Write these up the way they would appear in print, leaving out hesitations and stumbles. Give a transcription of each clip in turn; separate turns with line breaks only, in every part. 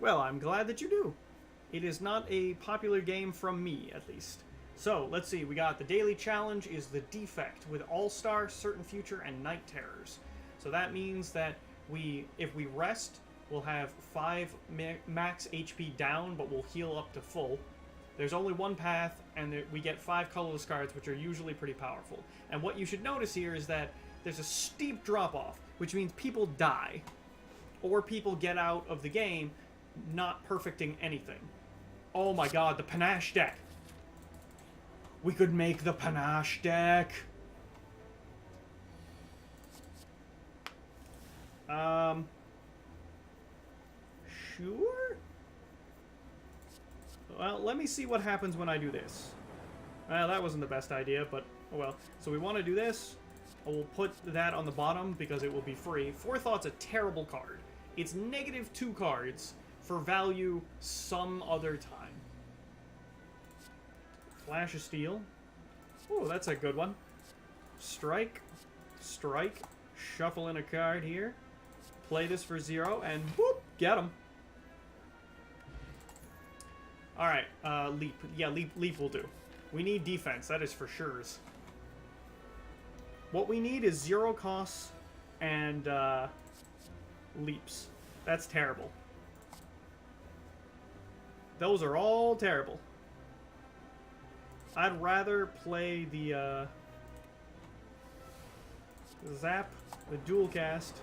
Well, I'm glad that you do. It is not a popular game from me, at least. So, let's see, we got the daily challenge is the defect with All-Star, Certain Future, and Night Terrors. So that means that if we rest, we'll have 5 max HP down, but we'll heal up to full. There's only one path, and we get 5 colorless cards, which are usually pretty powerful. And what you should notice here is that there's a steep drop-off, which means people die, or people get out of the game not perfecting anything. Oh my god, the Panache deck! We could make the Panache deck! Sure? Well, let me see what happens when I do this. Well, that wasn't the best idea, but oh well. So we want to do this. We'll put that on the bottom because it will be free. Forethought's a terrible card. It's -2 cards for value some other time. Flash of Steel. Oh, that's a good one. Strike. Strike. Shuffle in a card here. Play this for 0, and whoop, get him. Alright, leap. Yeah, leap will do. We need defense, that is for sure. What we need is 0 costs and leaps. That's terrible. Those are all terrible. I'd rather play the zap, the dual cast.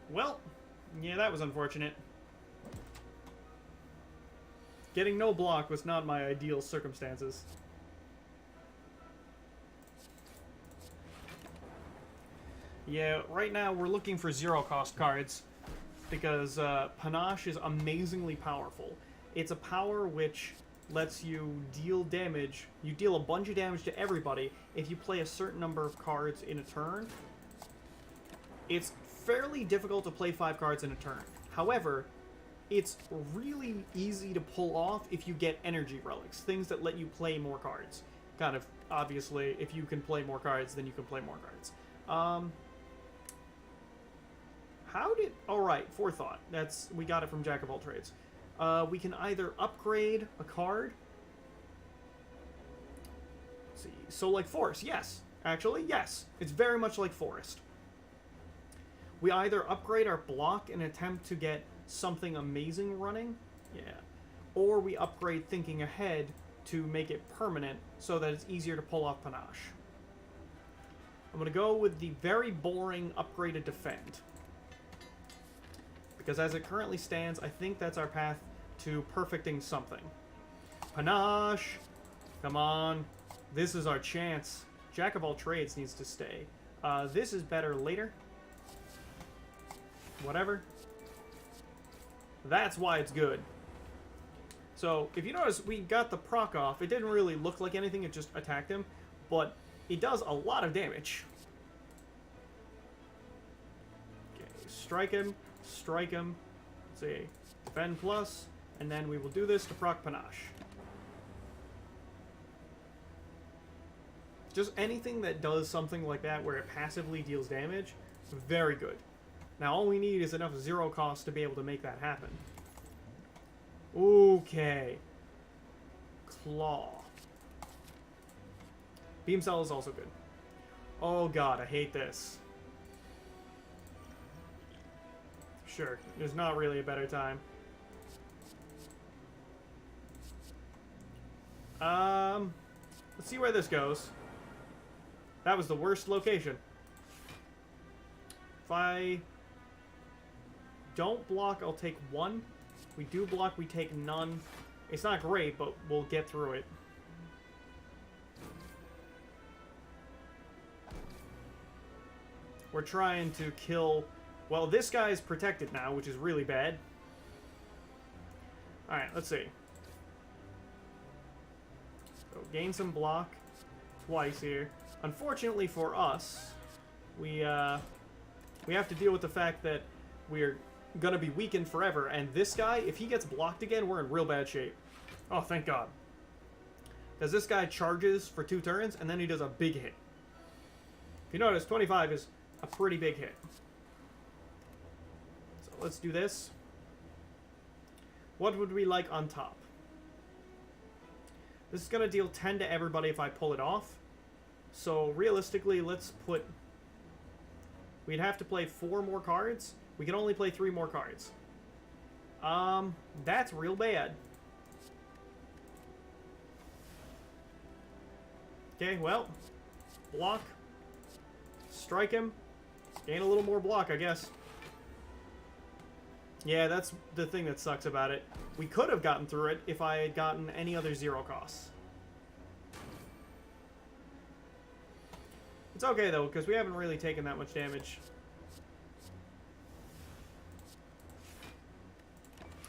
Well, yeah, that was unfortunate. Getting no block was not my ideal circumstances. Yeah, right now we're looking for 0 cost cards because Panache is amazingly powerful. It's a power which lets you deal damage. You deal a bunch of damage to everybody if you play a certain number of cards in a turn. It's fairly difficult to play 5 cards in a turn. However, it's really easy to pull off if you get energy relics, things that let you play more cards. Kind of, obviously, if you can play more cards, then you can play more cards. Alright, Forethought. We got it from Jack of All Trades. We can either upgrade a card. Let's see. So like Forest, yes. Actually, yes. It's very much like Forest. We either upgrade our block and attempt to get something amazing running. Yeah. Or we upgrade Thinking Ahead to make it permanent so that it's easier to pull off Panache. I'm going to go with the very boring upgraded Defend. Because as it currently stands, I think that's our path to perfecting something. Panache! Come on. This is our chance. Jack of All Trades needs to stay. This is better later. Whatever. That's why it's good. So, if you notice, we got the proc off. It didn't really look like anything, it just attacked him. But it does a lot of damage. Okay, strike him. Strike him. Let's see. Defend plus. And then we will do this to proc Panache. Just anything that does something like that where it passively deals damage, very good. Now all we need is enough 0 cost to be able to make that happen. Okay. Claw. Beam Cell is also good. Oh god, I hate this. Sure, there's not really a better time. Let's see where this goes. That was the worst location. If I don't block, I'll take 1. If we do block, we take none. It's not great, but we'll get through it. We're trying to kill... Well, this guy is protected now, which is really bad. Alright, let's see. So, gain some block twice here. Unfortunately for us, we have to deal with the fact that we're gonna be weakened forever, and this guy, if he gets blocked again, we're in real bad shape. Oh, thank God. Because this guy charges for 2 turns, and then he does a big hit. If you notice, 25 is a pretty big hit. let's do this. What would we like on top? This is going to deal 10 to everybody if I pull it off. So realistically, let's put... We'd have to play 4 more cards. We can only play 3 more cards. That's real bad. Okay, well, block, strike him, gain a little more block, I guess. Yeah, that's the thing that sucks about it. We could have gotten through it if I had gotten any other 0 costs. It's okay, though, because we haven't really taken that much damage.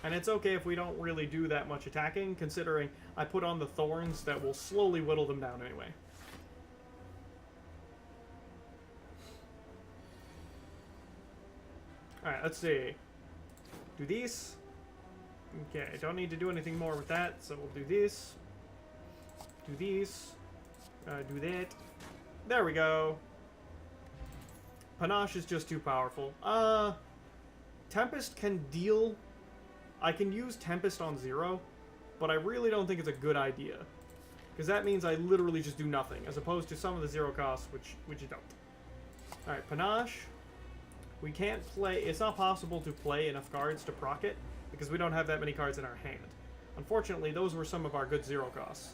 And it's okay if we don't really do that much attacking, considering I put on the thorns that will slowly whittle them down anyway. Alright, let's see. Do these. Okay, I don't need to do anything more with that, so we'll do this. Do these. Do that. There we go. Panache is just too powerful. Tempest can deal... I can use Tempest on 0, but I really don't think it's a good idea. Because that means I literally just do nothing, as opposed to some of the 0 costs, which you don't. Alright, Panache. We can't play... It's not possible to play enough cards to proc it, because we don't have that many cards in our hand. Unfortunately, those were some of our good 0 costs.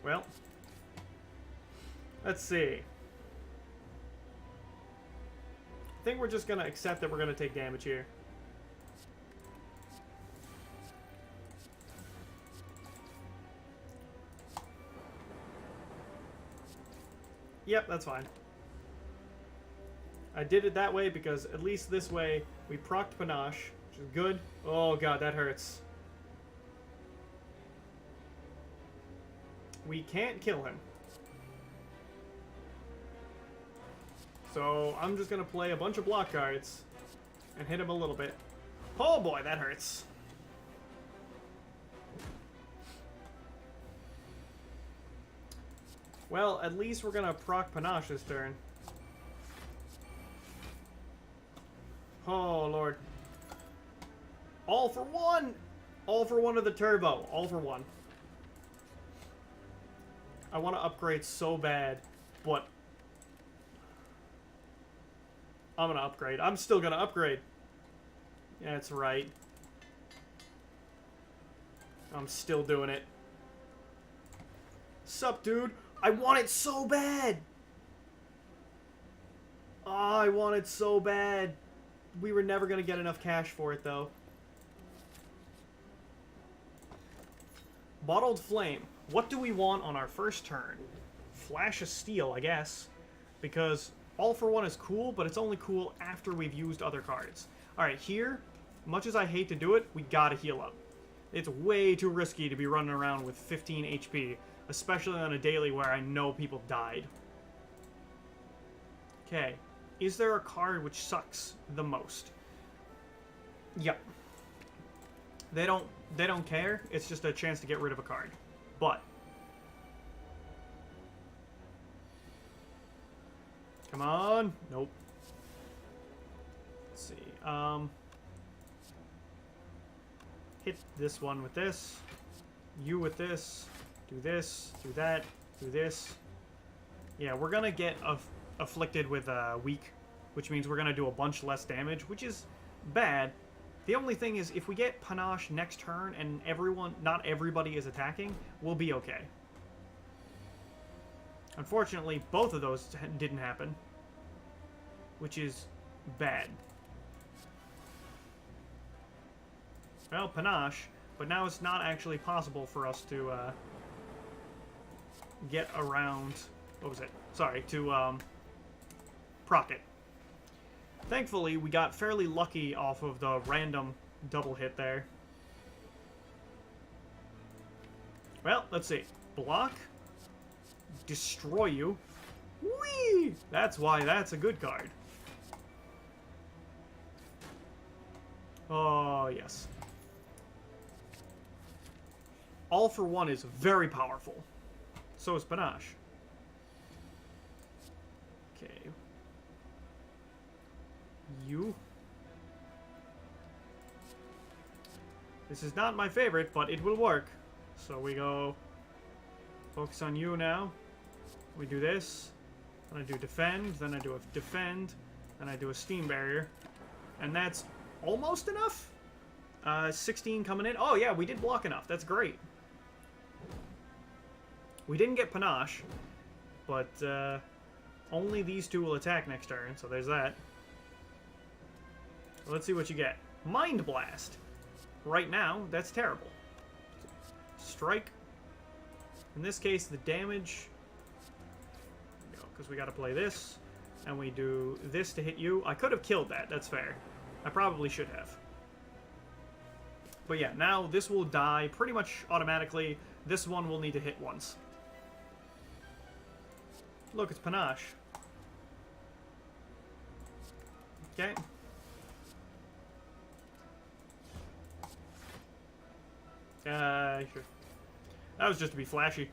Well, let's see. I think we're just going to accept that we're going to take damage here. Yep, that's fine. I did it that way because at least this way we procced Panache, which is good. Oh god, that hurts. We can't kill him. So I'm just going to play a bunch of block cards and hit him a little bit. Oh boy, that hurts. Well, at least we're going to proc Panache this turn. Oh, Lord. All for one! All for one of the turbo. All for one. I want to upgrade so bad, but... I'm going to upgrade. I'm still going to upgrade. That's right. I'm still doing it. Sup, dude? I want it so bad! Oh, I want it so bad. We were never going to get enough cash for it, though. Bottled Flame. What do we want on our first turn? Flash of Steel, I guess. Because All for One is cool, but it's only cool after we've used other cards. Alright, here, much as I hate to do it, we gotta heal up. It's way too risky to be running around with 15 HP, especially on a daily where I know people died. Okay. Is there a card which sucks the most? Yep. They don't care. It's just a chance to get rid of a card. But come on. Nope. Let's see. Hit this one with this. You with this. Do this. Do that. Do this. Yeah, we're gonna get afflicted with weak, which means we're going to do a bunch less damage, which is bad. The only thing is, if we get Panache next turn and not everybody is attacking, we'll be okay. Unfortunately, both of those didn't happen, which is bad. Well, Panache, but now it's not actually possible for us to get around... What was it? Sorry, to... proc it. Thankfully, we got fairly lucky off of the random double hit there. Well, let's see. Block. Destroy you. Whee! That's why that's a good card. Oh, yes. All for One is very powerful. So is Panache. Okay. You. This is not my favorite, but it will work. So we go focus on you now. We do this. Then I do defend. Then I do a defend. Then I do a steam barrier. And that's almost enough. 16 coming in. Oh yeah, we did block enough. That's great. We didn't get panache, but only these two will attack next turn, so there's that. Let's see what you get. Mind Blast. Right now, that's terrible. Strike. In this case, the damage... because we got to play this, and we do this to hit you. I could have killed that, that's fair. I probably should have. But yeah, now this will die pretty much automatically. This one will need to hit once. Look, it's panache. Okay. Sure. That was just to be flashy.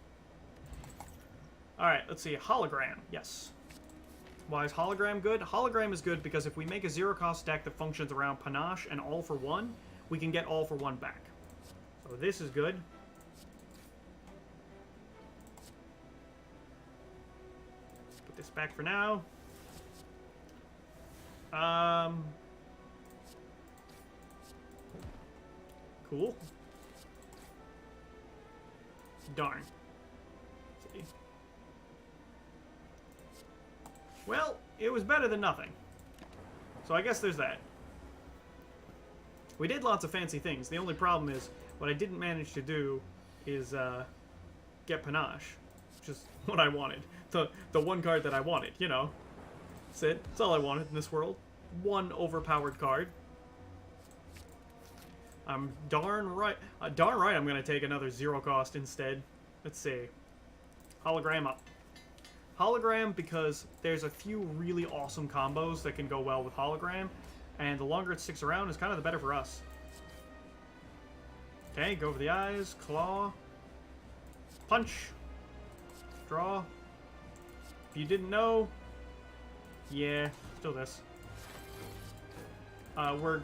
Alright, let's see. Hologram. Yes. Why is Hologram good? Hologram is good because if we make a zero-cost deck that functions around panache and all for one, we can get all for one back. So this is good. Put this back for now. Cool. Darn. Let's see. Well, it was better than nothing. So I guess there's that. We did lots of fancy things. The only problem is, what I didn't manage to do is get panache. Which is what I wanted. The one card that I wanted, you know. That's it. That's all I wanted in this world. One overpowered card. I'm darn right I'm going to take another zero cost instead. Let's see. Hologram up. Hologram because there's a few really awesome combos that can go well with Hologram, and the longer it sticks around is kind of the better for us. Okay, go over the eyes, claw, punch, draw. If you didn't know, yeah, still this. We're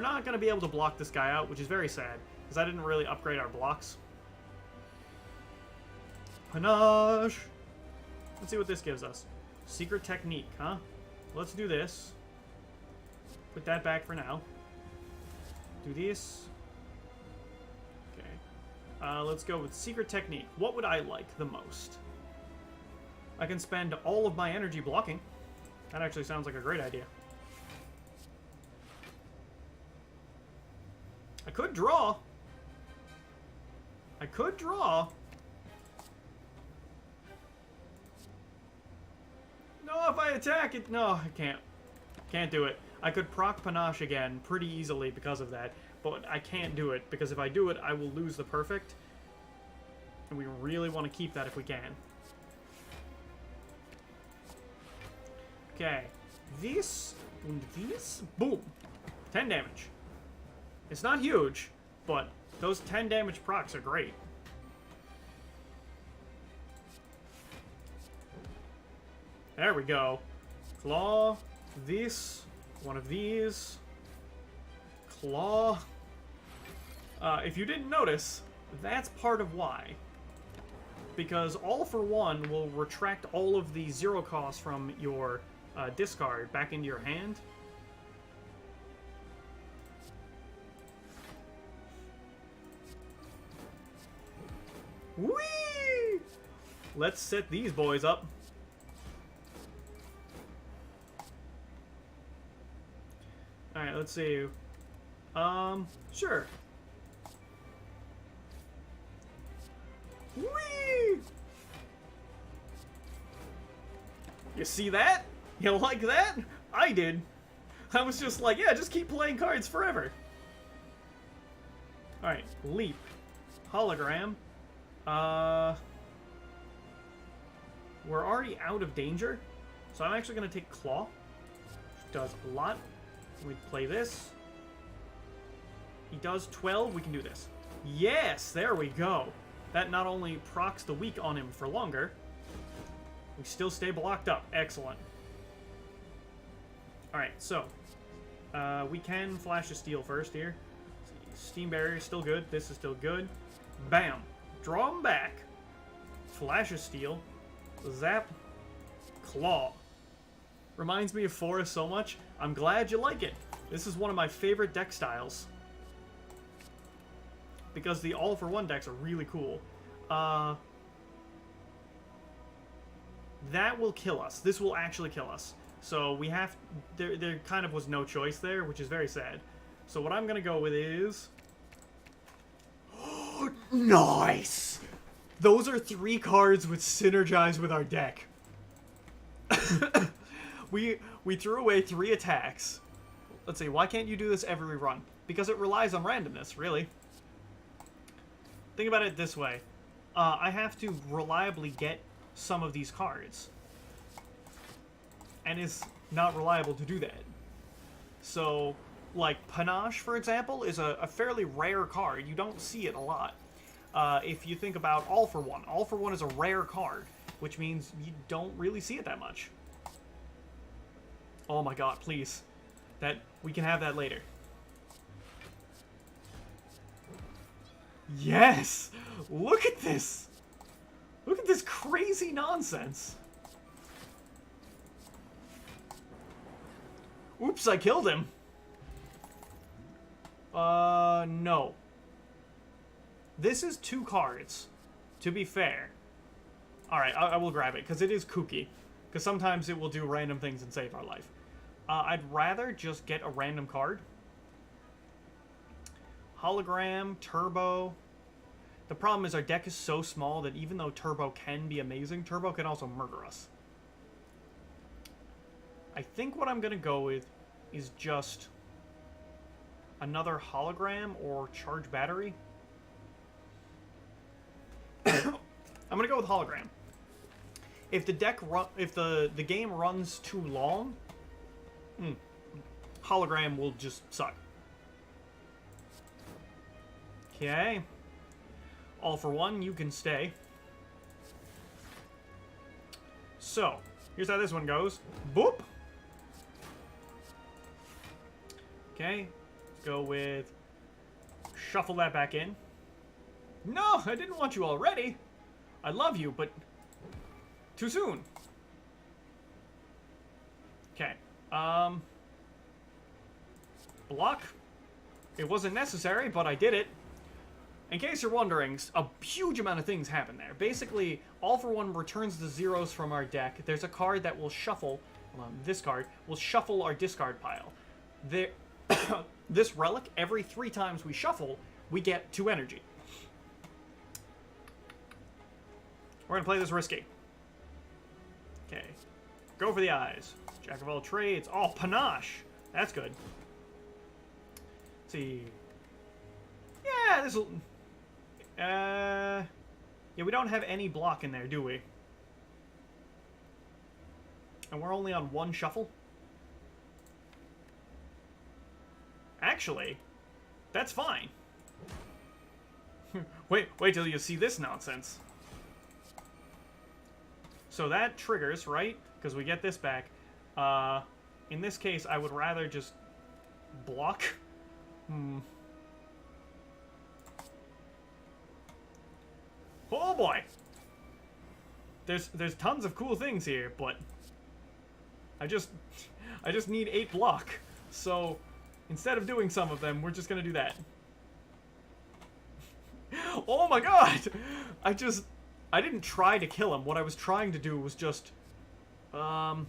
not gonna be able to block this guy out, which is very sad, because I didn't really upgrade our blocks. Panache! Let's see what this gives us. Secret technique, huh? Let's do this. Put that back for now. Do this. Okay. Let's go with secret technique. What would I like the most? I can spend all of my energy blocking. That actually sounds like a great idea. I could draw. I could draw. No, if I attack it... No, I can't. Can't do it. I could proc panache again pretty easily because of that, but I can't do it, because if I do it, I will lose the perfect. And we really want to keep that if we can. Okay. This and this. Boom. 10 damage. It's not huge, but those 10 damage procs are great. There we go. Claw. This. One of these. Claw. If you didn't notice, that's part of why. Because all for one will retract all of the zero costs from your discard back into your hand. Whee! Let's set these boys up. Alright, let's see. Sure. Whee! You see that? You like that? I did. I was just like, yeah, just keep playing cards forever. Alright, leap. Hologram. We're already out of danger, so I'm actually going to take Claw, which does a lot. We play this. He does 12, we can do this. Yes, there we go. That not only procs the weak on him for longer, we still stay blocked up. Excellent. Alright, so, We can flash a steel first here. Steam barrier is still good. This is still good. Bam. Draw him back. Flash a steel. Zap. Claw. Reminds me of Forest so much. I'm glad you like it. This is one of my favorite deck styles. Because the all-for-one decks are really cool. That will kill us. This will actually kill us. So we have... There kind of was no choice there, which is very sad. So what I'm going to go with is... Nice! Those are 3 cards which synergize with our deck. We threw away 3 attacks. Let's see, why can't you do this every run? Because it relies on randomness, really. Think about it this way. I have to reliably get some of these cards. And it's not reliable to do that. So, like, Panache, for example, is a fairly rare card. You don't see it a lot. If you think about All for One. All for One is a rare card, which means you don't really see it that much. Oh my god, please. We can have that later. Yes! Look at this! Look at this crazy nonsense. Oops, I killed him. No. This is 2 cards, to be fair. Alright, I will grab it, because it is kooky. Because sometimes it will do random things and save our life. I'd rather just get a random card. Hologram, Turbo. The problem is our deck is so small that even though Turbo can be amazing, Turbo can also murder us. I think what I'm going to go with is just another Hologram or Charge Battery. I'm going to go with Hologram. If the the game runs too long, Hologram will just suck. Okay. All for One, you can stay. So, here's how this one goes. Boop! Okay, let's go with... Shuffle that back in. No, I didn't want you already. I love you, but... Too soon. Okay, block. It wasn't necessary, but I did it. In case you're wondering, a huge amount of things happen there. Basically, All for One returns the zeros from our deck. There's a card that will shuffle, this card, will shuffle our discard pile. This relic, every 3 times we shuffle, we get 2 energy. We're going to play this risky. Okay. Go for the eyes. Jack of all trades. Oh, Panache! That's good. Let's see. Yeah, this'll... yeah, we don't have any block in there, do we? And we're only on 1 shuffle? Actually, that's fine. wait till you see this nonsense. So that triggers, right? Because we get this back. In this case, I would rather just block. Oh boy! There's tons of cool things here, but I just need 8 block. So instead of doing some of them, we're just gonna do that. Oh my god! I didn't try to kill him. What I was trying to do was just oh.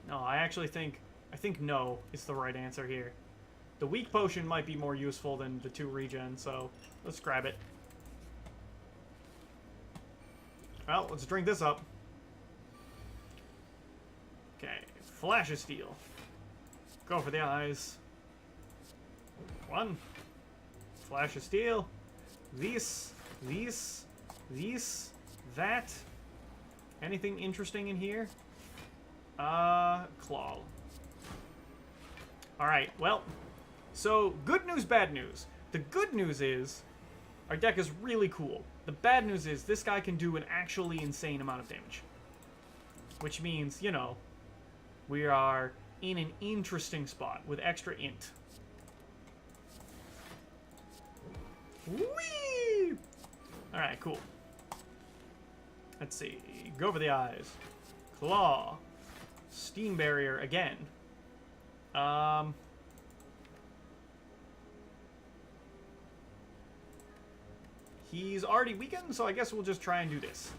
No, I think no is the right answer here. The weak potion might be more useful than the 2 regen, so let's grab it. Well, let's drink this up. Okay, Flash of Steel. Go for the eyes. 1. Flash of Steel. These, that. Anything interesting in here? Claw. Alright, well, so good news, bad news. The good news is our deck is really cool. The bad news is this guy can do an actually insane amount of damage. Which means, you know, We are in an interesting spot with extra int. Whee! Alright, cool. Let's see. Go over the eyes. Claw. Steam barrier again. He's already weakened, so I guess we'll just try and do this.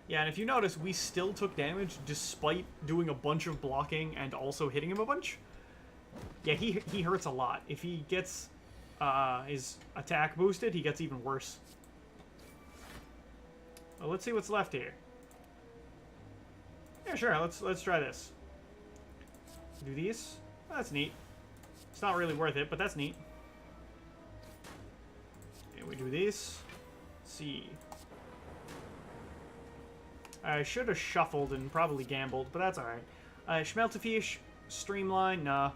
Yeah, and if you notice, we still took damage despite doing a bunch of blocking and also hitting him a bunch. Yeah, he hurts a lot. If he gets his attack boosted, he gets even worse. Well, let's see what's left here. Yeah, sure. Let's try this. Do these. Oh, that's neat. It's not really worth it, but that's neat. Okay, we do these. Let's see. I should have shuffled and probably gambled, but that's alright. Schmeltefish, Streamline, nah.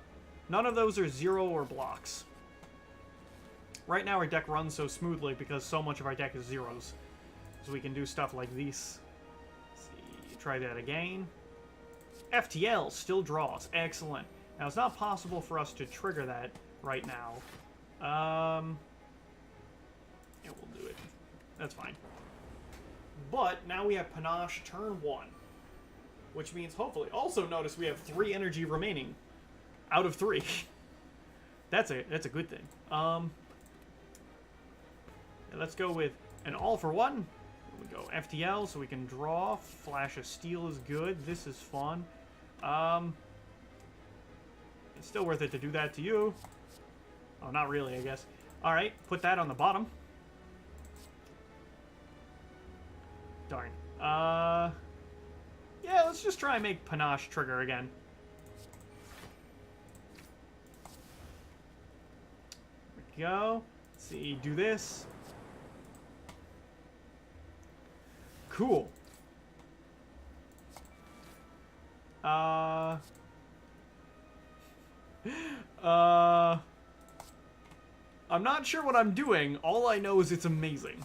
None of those are 0 or blocks. Right now our deck runs so smoothly because so much of our deck is 0s. So we can do stuff like these. Let's see, try that again. FTL still draws. Excellent. Now it's not possible for us to trigger that right now. Yeah, we'll do it. That's fine. But now we have Panache turn 1. Which means hopefully... Also notice we have 3 energy remaining. Out of 3. That's a good thing. Yeah, let's go with an all for 1. We go FTL so we can draw. Flash of Steel is good. This is fun. It's still worth it to do that to you. Oh, not really, I guess. Alright, put that on the bottom. Darn. Yeah, let's just try and make Panache trigger again. There we go. Let's see, do this. Cool. I'm not sure what I'm doing. All I know is it's amazing.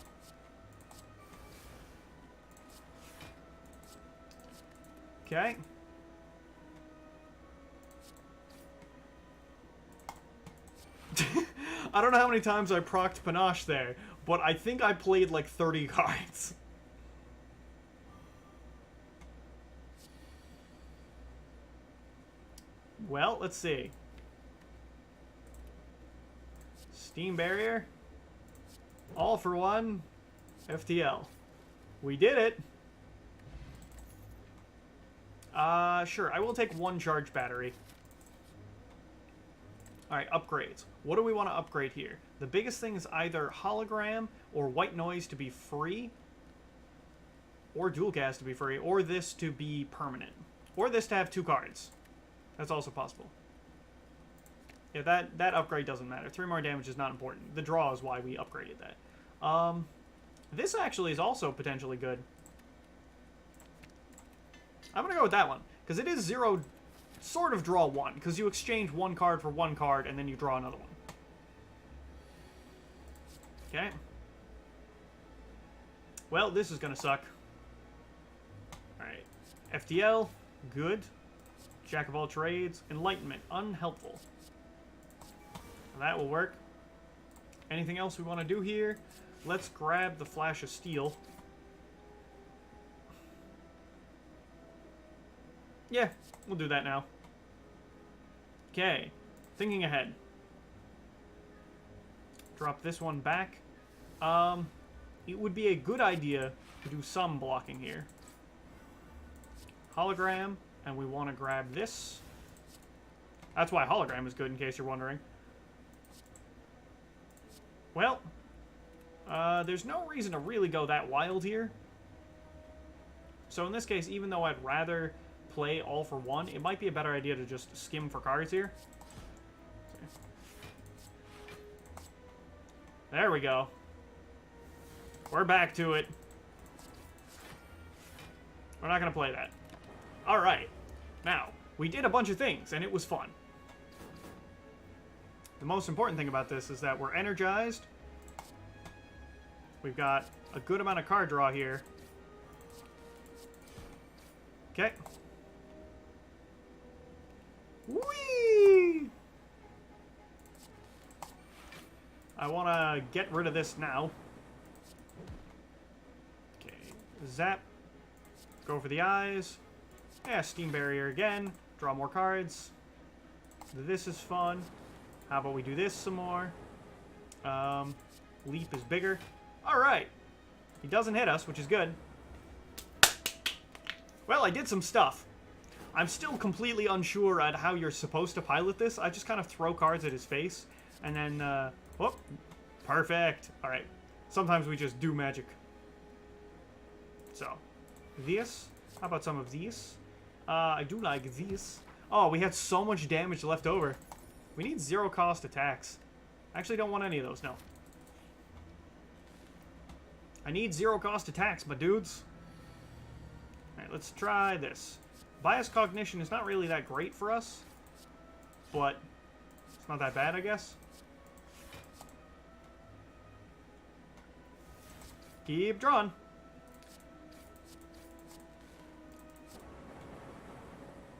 Okay. I don't know how many times I procced Panache there, but I think I played like 30 cards. Well, let's see. Steam Barrier. All for 1. FTL. We did it. Sure. I will take 1 charge battery. Alright, upgrades. What do we want to upgrade here? The biggest thing is either hologram or white noise to be free, or dual cast to be free, or this to be permanent. Or this to have 2 cards. That's also possible. Yeah, that upgrade doesn't matter. 3 more damage is not important. The draw is why we upgraded that. This actually is also potentially good. I'm going to go with that one, because it is 0, sort of draw 1, because you exchange 1 card for 1 card, and then you draw another one. Okay. Well, this is going to suck. Alright. FTL, good. Jack of all trades. Enlightenment, unhelpful. That will work. Anything else we want to do here? Let's grab the Flash of Steel. Yeah, we'll do that now. Okay, thinking ahead. Drop this one back. It would be a good idea to do some blocking here. Hologram, and we want to grab this. That's why hologram is good, in case you're wondering. Well, there's no reason to really go that wild here. So in this case, even though I'd rather play all for 1, it might be a better idea to just skim for cards here. There we go. We're back to it. We're not going to play that. Alright. Now, we did a bunch of things, and it was fun. The most important thing about this is that we're energized. We've got a good amount of card draw here. Okay. I want to get rid of this now. Okay, zap. Go for the eyes. Yeah, Steam Barrier again. Draw more cards. This is fun. How about we do this some more? Leap is bigger. Alright. He doesn't hit us, which is good. Well, I did some stuff. I'm still completely unsure at how you're supposed to pilot this. I just kind of throw cards at his face. And then, whoop. Perfect. Alright. Sometimes we just do magic. So, this. How about some of these? I do like these. Oh, we had so much damage left over. We need 0 cost attacks. I actually don't want any of those, no. I need 0 cost attacks, my dudes. Alright, let's try this. Bias Cognition is not really that great for us, but it's not that bad, I guess. Keep drawing.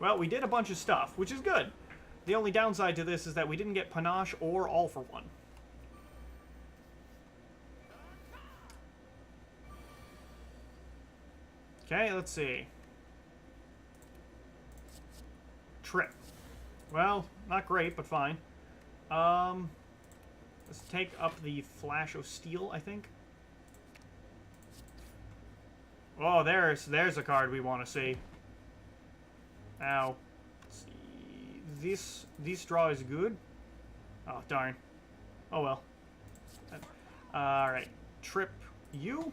Well, we did a bunch of stuff, which is good. The only downside to this is that we didn't get Panache or All for One. Okay, let's see. Trip. Well, not great, but fine. Let's take up the Flash of Steel, I think. Oh, there's a card we want to see. Now, let's see. This draw is good. Oh, darn. Oh, well. Alright. Trip you.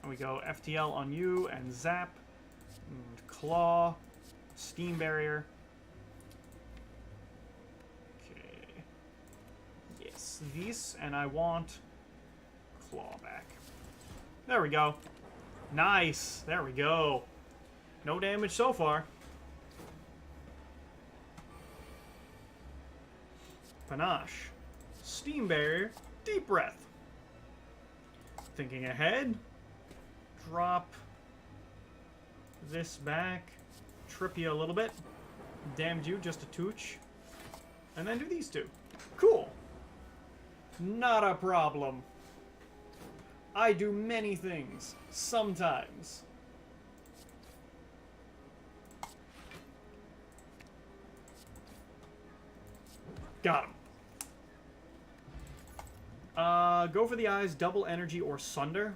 And we go FTL on you, and Zap. And Claw. Steam Barrier. Okay. Yes, this, and I want Claw back. There we go. Nice. There we go. No damage so far. Panache. Steam Barrier. Deep Breath. Thinking ahead. Drop this back. Trip you a little bit. Damned you just a tooch. And then do these two. Cool. Not a problem. I do many things. Sometimes. Got him. Go for the eyes, double energy, or sunder.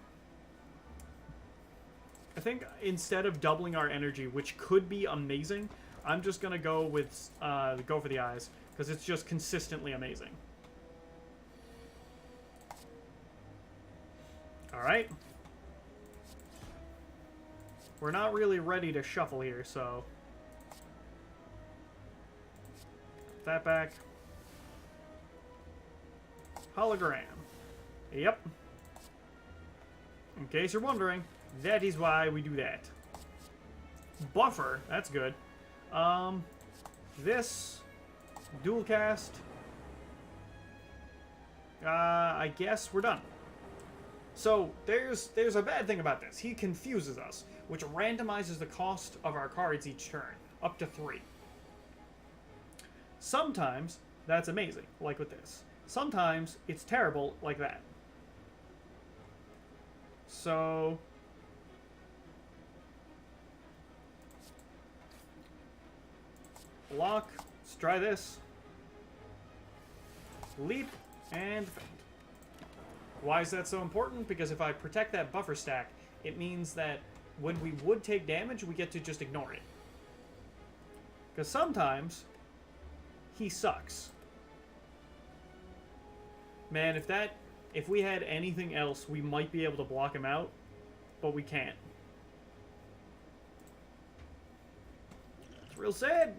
I think instead of doubling our energy, which could be amazing, I'm just going to go with go for the eyes, because it's just consistently amazing. Alright. We're not really ready to shuffle here, so... that back. Hologram. Yep. In case you're wondering, that is why we do that. Buffer, that's good. This dual cast. I guess we're done. So there's a bad thing about this. He confuses us, which randomizes the cost of our cards each turn, up to 3. Sometimes that's amazing, like with this. Sometimes it's terrible, like that. So block. Let's try this. Leap and defend. Why is that so important? Because if I protect that buffer stack, it means that when we would take damage, we get to just ignore it. Because sometimes he sucks. Man, if we had anything else, we might be able to block him out, but we can't. It's real sad.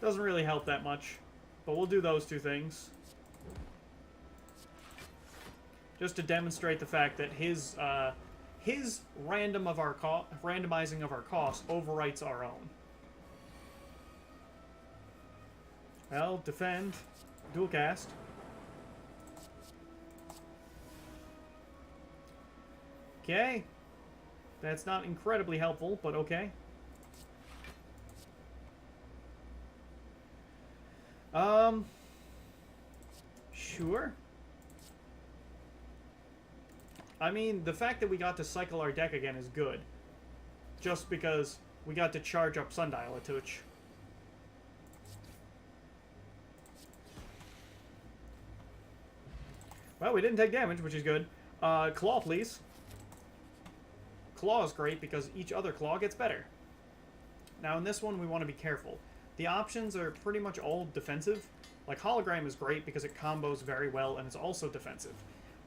Doesn't really help that much, but we'll do those two things. Just to demonstrate the fact that his randomizing of our cost overwrites our own. Well, defend, dual cast. Okay. That's not incredibly helpful, but okay. Sure. I mean, the fact that we got to cycle our deck again is good. Just because we got to charge up Sundial a touch. Well, we didn't take damage, which is good. Claw, please. Claw is great because each other claw gets better. Now, in this one, we want to be careful. The options are pretty much all defensive. Like, Hologram is great because it combos very well and it's also defensive.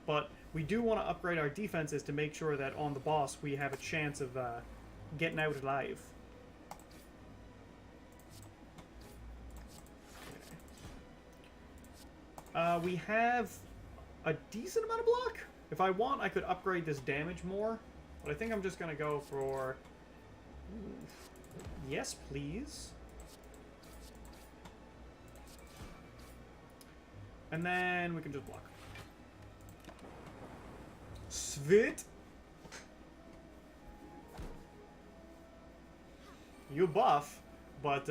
But we do want to upgrade our defenses to make sure that on the boss we have a chance of getting out alive. Okay. We have a decent amount of block. If I want, I could upgrade this damage more. But I think I'm just going to go for... Yes, please. And then we can just block. Svit. You buff, but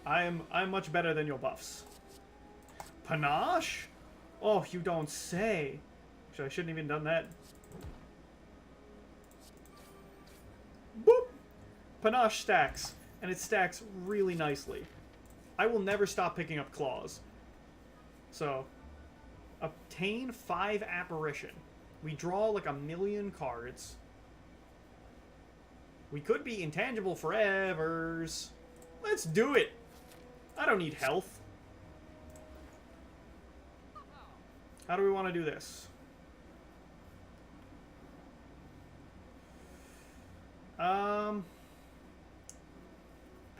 I'm much better than your buffs. Panache? Oh, you don't say. Actually, I shouldn't even done that. Boop! Panache stacks, and it stacks really nicely. I will never stop picking up claws. So, obtain 5 apparition. We draw like 1,000,000 cards. We could be intangible forevers. Let's do it. I don't need health. How do we want to do this?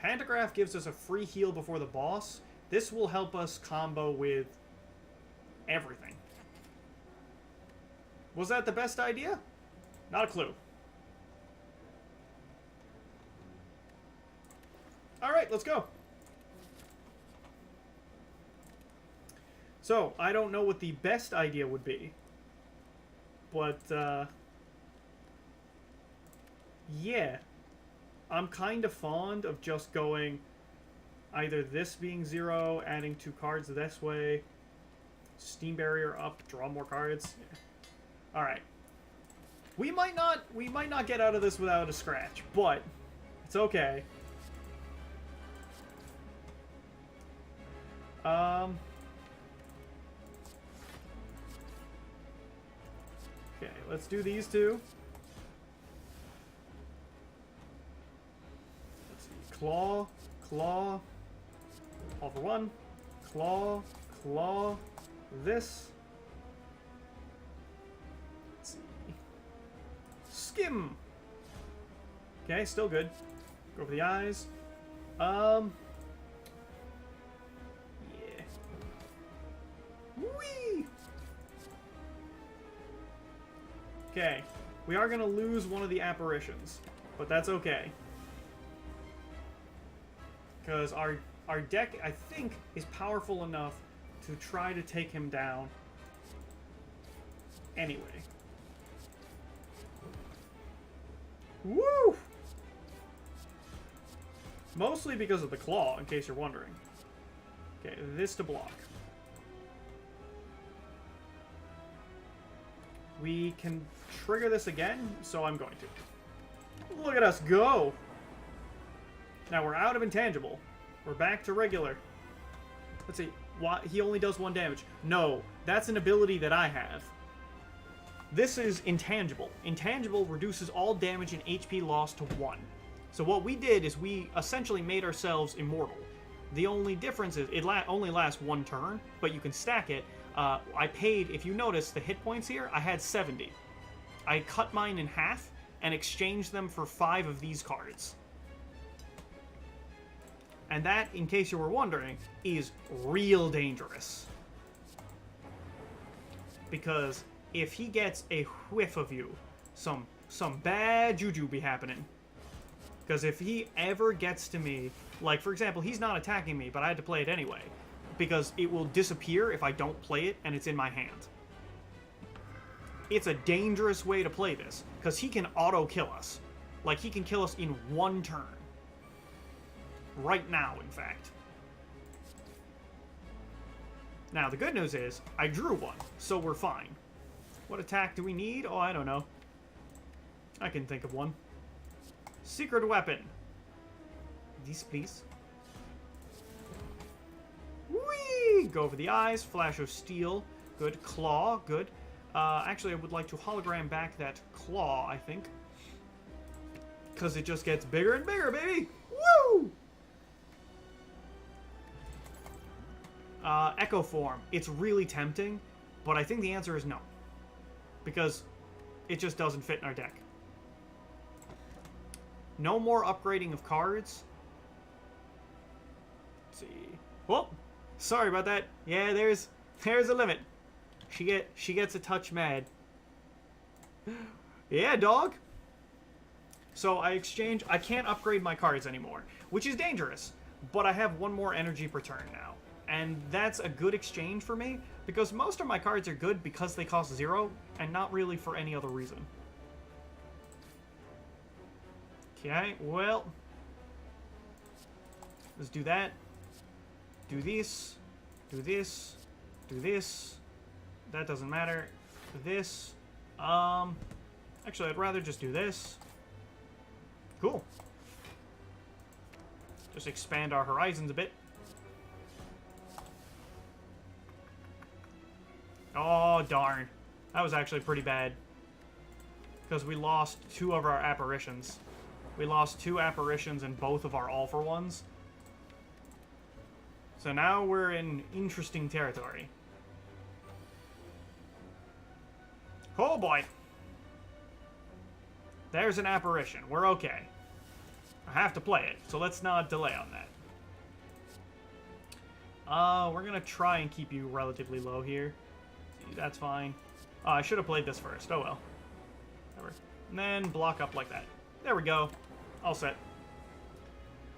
Pantograph gives us a free heal before the boss. This will help us combo with everything. Was that the best idea? Not a clue. Alright, let's go. So, I don't know what the best idea would be. But, yeah. I'm kind of fond of just going either this being 0, adding 2 cards this way, Steam Barrier up, draw more cards. Yeah. Alright. We might not get out of this without a scratch, but it's okay. Okay, let's do these two. Let's see. Claw, claw, all for 1. Claw, claw, this. Let's see. Skim. Okay, still good. Go for the eyes. Yeah. Whee! Okay. We are going to lose one of the apparitions, but that's okay. Because our deck, I think, is powerful enough to try to take him down anyway. Woo! Mostly because of the claw, in case you're wondering. Okay, this to block. We can trigger this again, so I'm going to. Look at us go! Now we're out of intangible. We're back to regular. Let's see. Why he only does 1 damage. No, that's an ability that I have. This is intangible. Intangible reduces all damage and HP loss to 1. So what we did is we essentially made ourselves immortal. The only difference is it only lasts 1 turn, but you can stack it. I paid, if you notice the hit points here, I had 70. I cut mine in half and exchanged them for 5 of these cards. And that, in case you were wondering, is real dangerous. Because if he gets a whiff of you, some bad juju be happening. Because if he ever gets to me, like for example, he's not attacking me, but I had to play it anyway. Because it will disappear if I don't play it and it's in my hand. It's a dangerous way to play this, because he can auto-kill us. Like, he can kill us in 1 turn. Right now, in fact. Now, the good news is, I drew one, so we're fine. What attack do we need? Oh, I don't know. I can think of one. Secret weapon. This, please. Whee! Go over the eyes. Flash of steel. Good. Claw. Good. Actually, I would like to hologram back that claw, I think. Because it just gets bigger and bigger, baby! Woo! Echo form. It's really tempting, but I think the answer is no. Because it just doesn't fit in our deck. No more upgrading of cards. Let's see. Whoa! Sorry about that. Yeah, there's a limit. She gets a touch mad. Yeah, dog. So I can't upgrade my cards anymore, which is dangerous, but I have one more energy per turn now. And that's a good exchange for me, because most of my cards are good because they cost 0, and not really for any other reason. Okay, well, let's do that. Do this. Do this. Do this. That doesn't matter. This. Actually, I'd rather just do this. Cool. Just expand our horizons a bit. Oh, darn. That was actually pretty bad. Because we lost 2 of our apparitions. We lost 2 apparitions and both of our all-for-ones. So now we're in interesting territory. Oh boy. There's an apparition. We're okay. I have to play it, so let's not delay on that. We're gonna try and keep you relatively low here. See, that's fine. Oh, I should have played this first. Oh well. Whatever. And then block up like that. There we go. All set.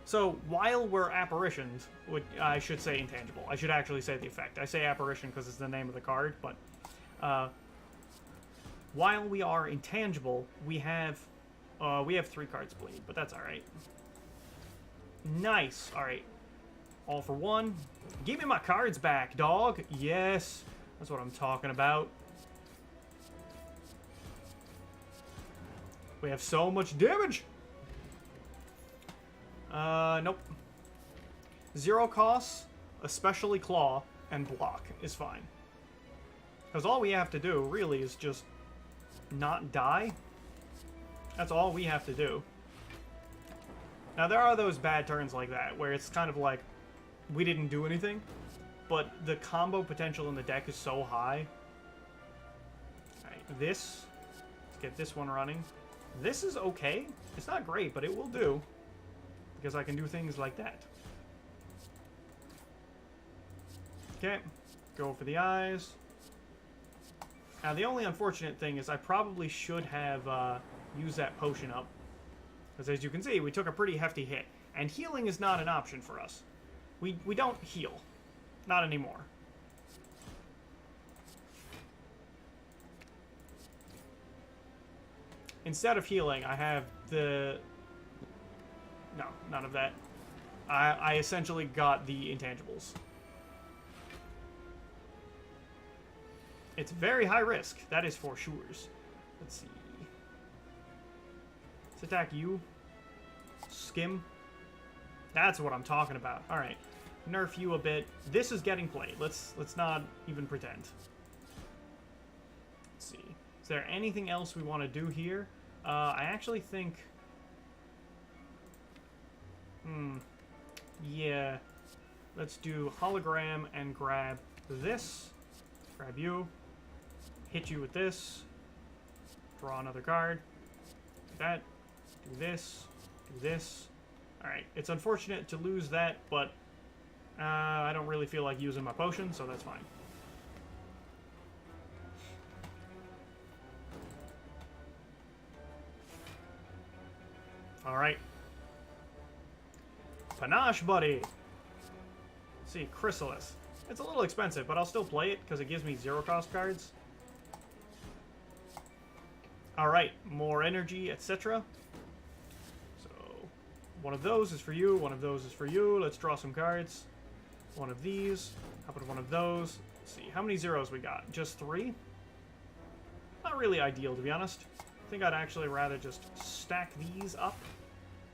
So, while we're apparitions, I should say intangible. I should actually say the effect. I say apparition because it's the name of the card, but while we are intangible, we have 3 cards bleed, but that's alright. Nice. Alright. All for 1. Give me my cards back, dog. Yes. That's what I'm talking about. We have so much damage. Nope. 0 costs, especially claw, and block is fine. Because all we have to do, really, is just not die. That's all we have to do. Now, there are those bad turns like that, where it's kind of like, we didn't do anything, but the combo potential in the deck is so high. Alright, this. Let's get this one running. This is okay. It's not great, but it will do. Because I can do things like that. Okay. Go for the eyes. Now, the only unfortunate thing is I probably should have used that potion up. Because as you can see, we took a pretty hefty hit. And healing is not an option for us. We don't heal. Not anymore. Instead of healing, I have the... No, none of that. I essentially got the intangibles. It's very high risk. That is for sure. Let's see. Let's attack you. Skim. That's what I'm talking about. Alright. Nerf you a bit. This is getting played. Let's not even pretend. Let's see. Is there anything else we want to do here? I actually think... Yeah. Let's do hologram and grab this. Grab you. Hit you with this. Draw another card. Do that. Do this. Do this. Alright. It's unfortunate to lose that, but I don't really feel like using my potion, so that's fine. Alright. Panache, buddy! Let's see, Chrysalis. It's a little expensive, but I'll still play it because it gives me 0 cost cards. Alright, more energy, etc. So, one of those is for you, one of those is for you. Let's draw some cards. One of these, How about one of those? Let's see, how many zeros we got? Just 3? Not really ideal, to be honest. I think I'd actually rather just stack these up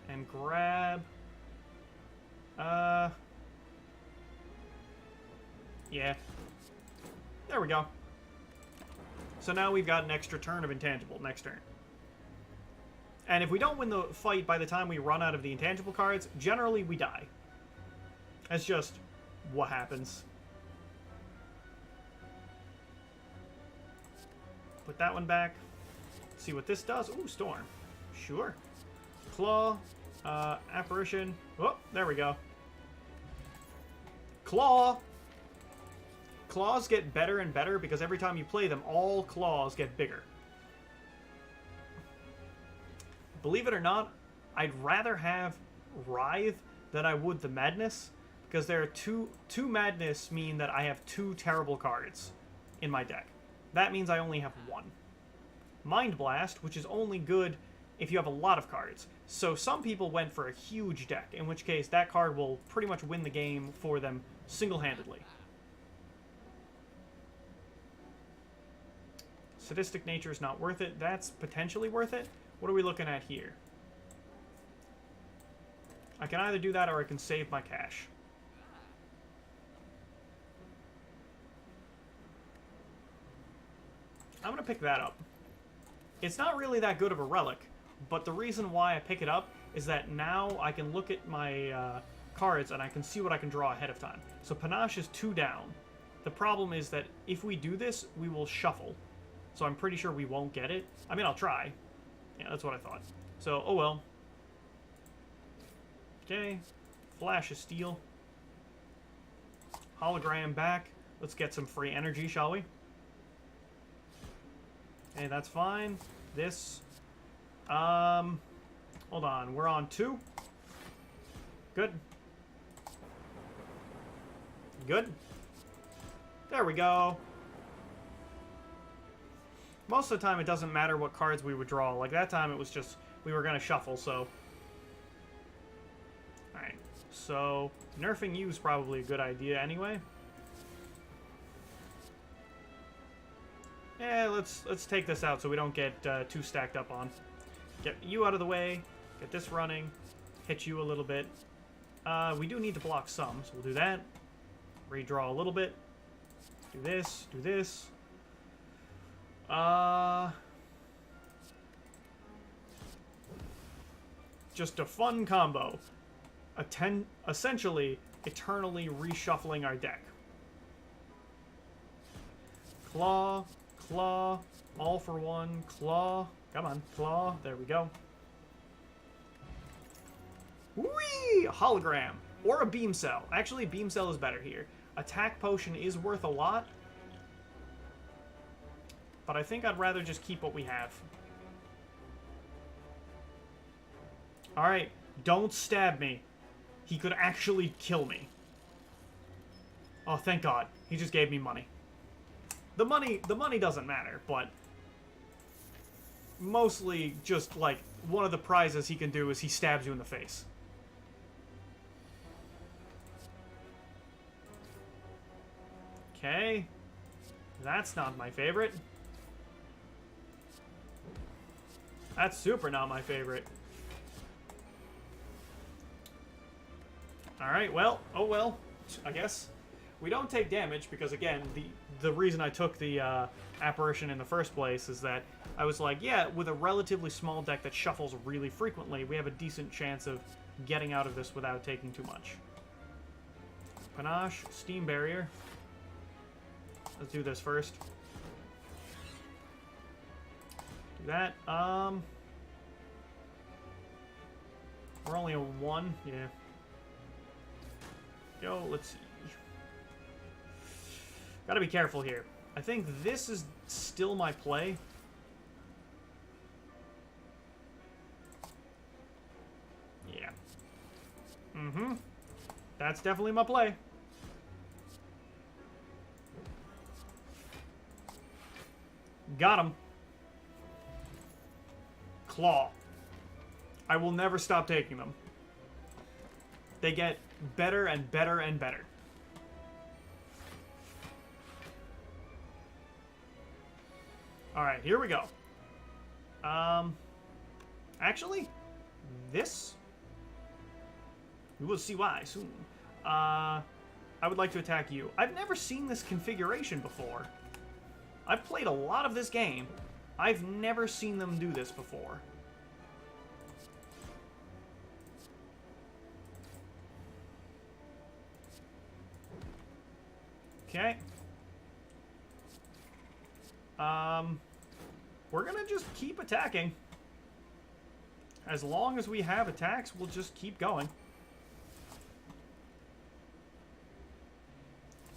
and grab... Yeah. There we go. So now we've got an extra turn of intangible next turn. And if we don't win the fight by the time we run out of the intangible cards, generally we die. That's just what happens. Put that one back. See what this does. Ooh, Storm. Sure. Claw. Apparition. Oh, there we go. Claw. Claws get better and better because every time you play them, all claws get bigger. Believe it or not, I'd rather have Writhe than I would the Madness, because there are two Madness mean that I have 2 terrible cards in my deck. That means I only have 1. Mind Blast, which is only good if you have a lot of cards. So some people went for a huge deck, in which case that card will pretty much win the game for them single-handedly. Sadistic Nature is not worth it. That's potentially worth it. What are we looking at here? I can either do that or I can save my cash. I'm going to pick that up. It's not really that good of a relic, but the reason why I pick it up is that now I can look at my cards and I can see what I can draw ahead of time. So Panache is 2 down. The problem is that if we do this, we will shuffle. So I'm pretty sure we won't get it. I mean, I'll try. Yeah, that's what I thought. So, oh well. Okay. Flash of Steel. Hologram back. Let's get some free energy, shall we? Okay, that's fine. This. Hold on. We're on 2. Good. Good. There we go. Most of the time, it doesn't matter what cards we would draw. Like that time, it was just, we were going to shuffle, so. Alright. So, nerfing you is probably a good idea anyway. Yeah, let's take this out so we don't get too stacked up on. Get you out of the way. Get this running. Hit you a little bit. We do need to block some, so we'll do that. Redraw a little bit. Do this. Do this. Just a fun combo. Essentially, eternally reshuffling our deck. Claw, claw, all for one, claw. Come on, claw. There we go. Whee! Hologram. Or a Beam Cell. Actually, Beam Cell is better here. Attack Potion is worth a lot. But I think I'd rather just keep what we have. Alright, don't stab me. He could actually kill me. Oh, thank God. He just gave me money. The money doesn't matter, but mostly just, like, one of the prizes he can do is he stabs you in the face. Okay. That's not my favorite. That's super not my favorite. Alright, well, oh well, I guess. We don't take damage because, again, the reason I took the Apparition in the first place is that I was like, yeah, with a relatively small deck that shuffles really frequently, we have a decent chance of getting out of this without taking too much. Panache, Steam Barrier. Let's do this first. Do that. We're only a 1, yeah. Yo, let's see. Gotta be careful here. I think this is still my play. Yeah. Mm-hmm. That's definitely my play. Got him. Claw. I will never stop taking them. They get better and better and better. Alright, here we go. Actually, this... We will see why soon. I would like to attack you. I've never seen this configuration before. I've played a lot of this game. I've never seen them do this before. Okay. We're gonna just keep attacking. As long as we have attacks, we'll just keep going.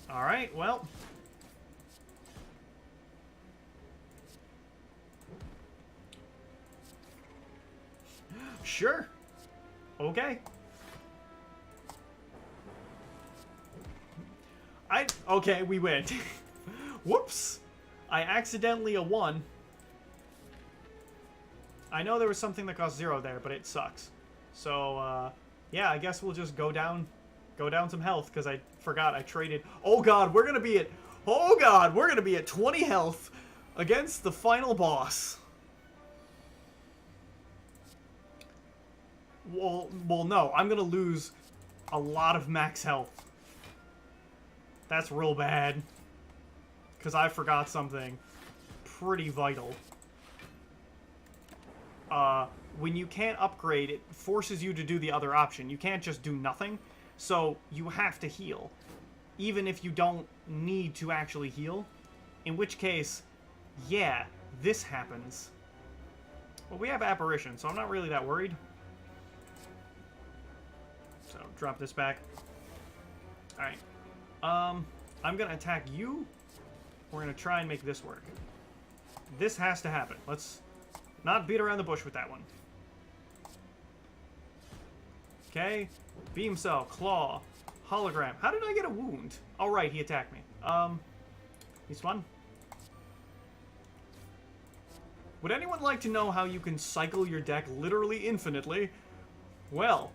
Alright, well. Sure. Okay. Okay, we win. Whoops. I accidentally a 1. I know there was something that cost 0 there, but it sucks. So, yeah, I guess we'll just go down some health, because I forgot I traded. Oh god, we're gonna be at 20 health against the final boss. Well, no, I'm gonna lose a lot of max health. That's real bad. Because I forgot something pretty vital. When you can't upgrade, it forces you to do the other option. You can't just do nothing, so you have to heal. Even if you don't need to actually heal. In which case, yeah, this happens. Well, we have Apparition, so I'm not really that worried. So, drop this back. Alright. I'm gonna attack you. We're gonna try and make this work. This has to happen. Let's not beat around the bush with that one. Okay. Beam Cell, Claw, Hologram. How did I get a wound? Oh, right, he attacked me. He's fun. Would anyone like to know how you can cycle your deck literally infinitely? Well,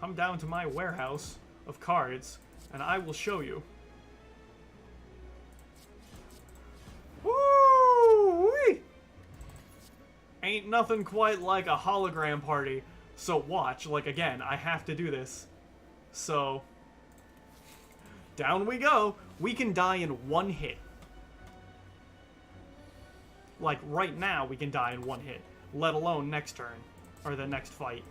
come down to my warehouse of cards, and I will show you. Woo-wee! Ain't nothing quite like a hologram party. So watch, like again, I have to do this. So, down we go. We can die in one hit. Like right now, we can die in one hit. Let alone next turn, or the next fight.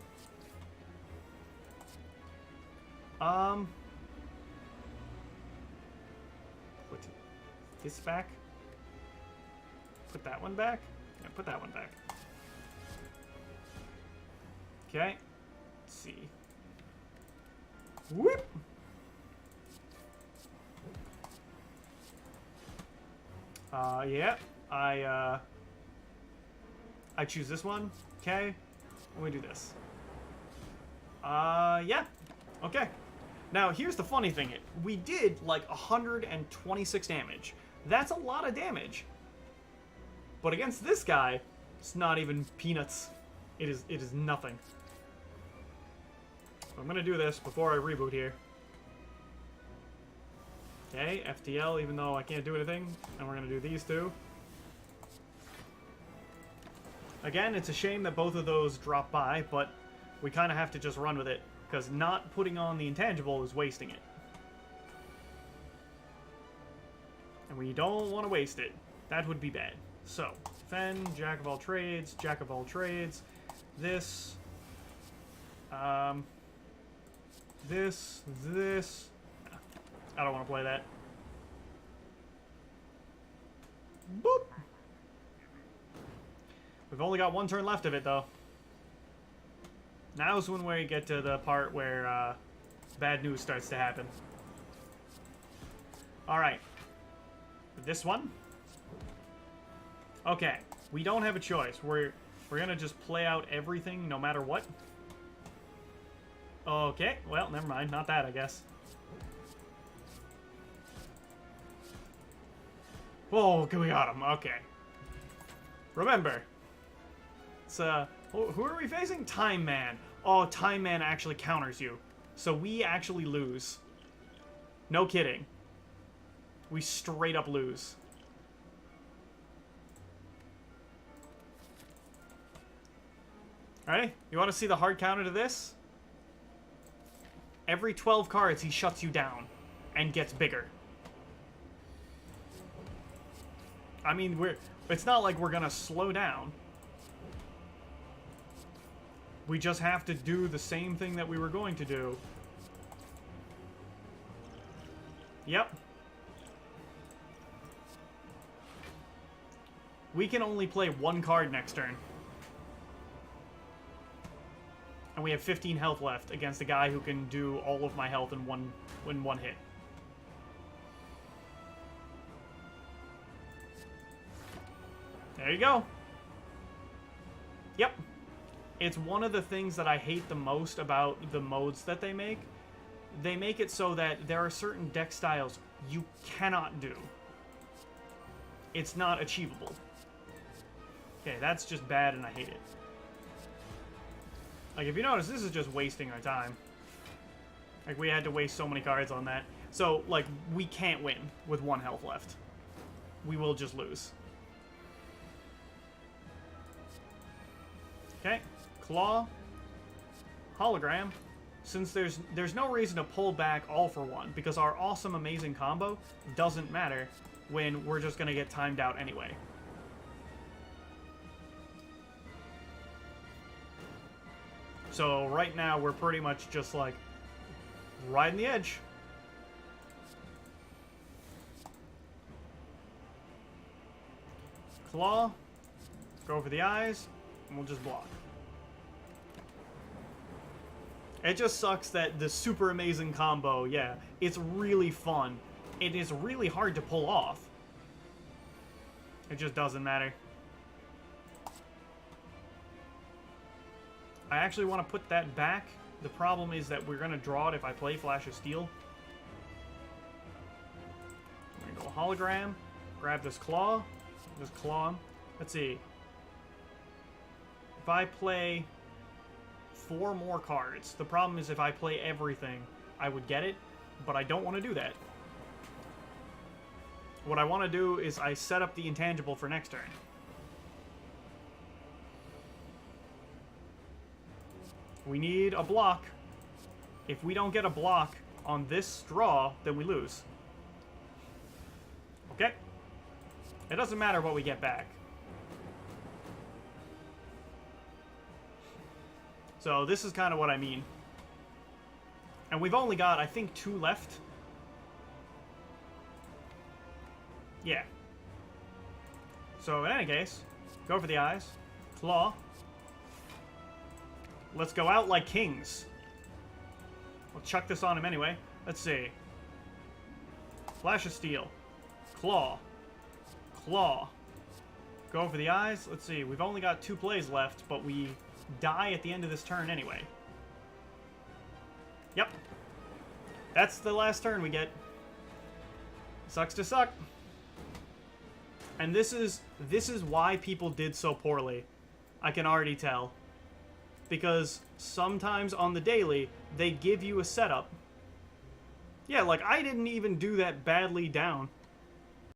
Put this back. Put that one back. Yeah, put that one back. Okay. Let's see. Whoop! Yeah. I choose this one. Okay. Let me do this. Yeah. Okay. Now, here's the funny thing. We did, like, 126 damage. That's a lot of damage. But against this guy, it's not even peanuts. It is nothing. I'm gonna do this before I reboot here. Okay, FTL, even though I can't do anything. And we're gonna do these two. Again, it's a shame that both of those drop by, but we kind of have to just run with it, because not putting on the intangible is wasting it. And we don't want to waste it. That would be bad. So, defend, jack of all trades, this, this. I don't want to play that. Boop! We've only got one turn left of it, though. Now's when we get to the part where bad news starts to happen. Alright. This one? Okay. We don't have a choice. We're gonna just play out everything no matter what. Okay. Well, never mind. Not that, I guess. Whoa, we got him. Okay. Remember. It's, who are we facing? Time Man. Oh, Time Man actually counters you. So we actually lose. No kidding. We straight up lose. Alright, you want to see the hard counter to this? Every 12 cards, he shuts you down and gets bigger. I mean, it's not like we're gonna slow down. We just have to do the same thing that we were going to do. Yep. We can only play one card next turn. And we have 15 health left against a guy who can do all of my health in one hit. There you go. Yep. It's one of the things that I hate the most about the modes that they make. They make it so that there are certain deck styles you cannot do. It's not achievable. Okay, that's just bad and I hate it. Like, if you notice, this is just wasting our time. Like, we had to waste so many cards on that. So, like, we can't win with 1 health left. We will just lose. Okay, Claw, Hologram. Since there's no reason to pull back all for one, because our awesome, amazing combo doesn't matter when we're just going to get timed out anyway. So right now, we're pretty much just like riding the edge. Claw, go for the eyes, and we'll just block. It just sucks that the super amazing combo, yeah, it's really fun. It is really hard to pull off. It just doesn't matter. I actually want to put that back. The problem is that we're going to draw it if I play Flash of Steel. I'm going to go Hologram, grab this Claw, Let's see. If I play 4 more cards, the problem is if I play everything, I would get it, but I don't want to do that. What I want to do is I set up the intangible for next turn. We need a block. If we don't get a block on this draw, then we lose. Okay? It doesn't matter what we get back. So this is kind of what I mean. And we've only got, I think, 2 left. Yeah. So in any case, go for the eyes. Claw. Let's go out like kings. We'll chuck this on him anyway. Let's see. Flash of Steel. Claw. Claw. Go for the eyes. Let's see. We've only got 2 plays left, but we die at the end of this turn anyway. Yep. That's the last turn we get. Sucks to suck. And this is why people did so poorly. I can already tell. Because sometimes on the daily, they give you a setup. Yeah, like, I didn't even do that badly down.